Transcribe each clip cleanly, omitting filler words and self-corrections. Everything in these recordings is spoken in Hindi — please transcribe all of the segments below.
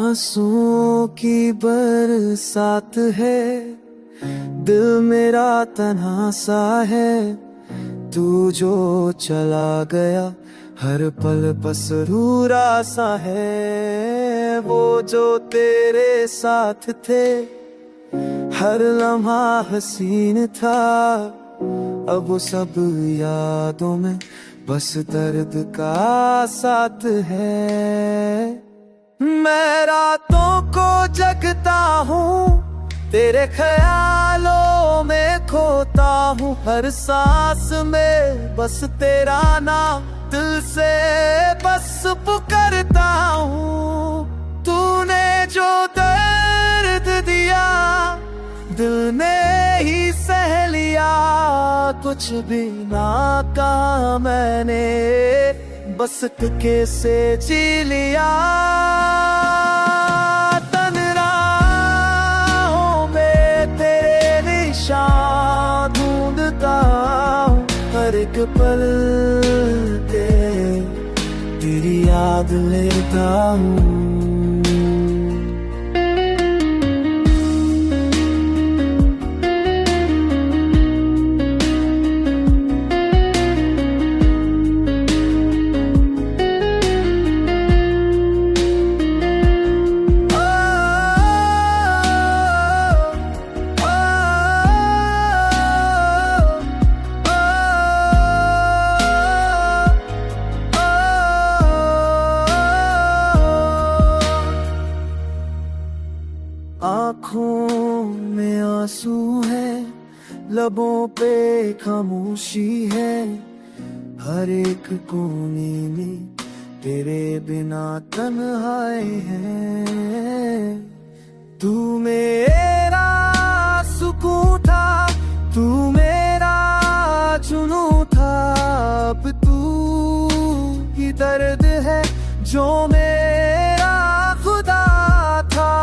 आंसुओं की बरसात है, दिल मेरा तन्हा सा है। तू जो चला गया हर पल पसरूरा सा है। वो जो तेरे साथ थे हर लम्हा हसीन था, अब वो सब यादों में बस दर्द का साथ है। मैं रातों को जगता हूँ, तेरे ख्यालों में खोता हूँ। हर सांस में बस तेरा नाम दिल से बस पुकारता हूँ। तूने जो दर्द दिया दिल ने ही सह लिया, कुछ भी ना कहा मैंने, बस टुके से जी लिया। तन राहों में तेरे निशान ढूंढता हूँ, हर एक पल पे तेरी याद लेता हूँ। आँखों में आंसू है, लबों पे खामोशी है। हर एक कोने में तेरे बिना तन्हाई है। तू मेरा सुकून था, तू मेरा जुनू था, अब तू ही दर्द है जो मेरा खुदा था।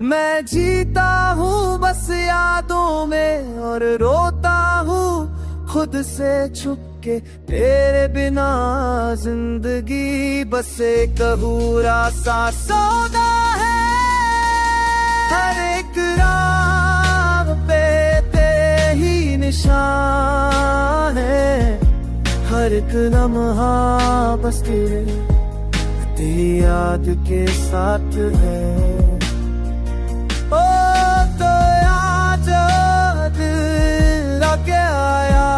मैं जीता हूँ बस यादों में और रोता हूँ खुद से छुप के। तेरे बिना जिंदगी बस एक अधूरा सा सौदा है। हर एक राह पे तेरे ही निशान है, हर एक लम्हा बस तेरी याद के साथ है। ओ तो आज दिल लगे आया,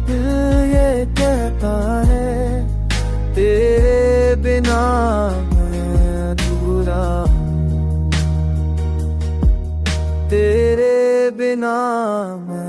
दिल ये कहता है तेरे बिना मैं अधूरा हूँ, तेरे बिना मैं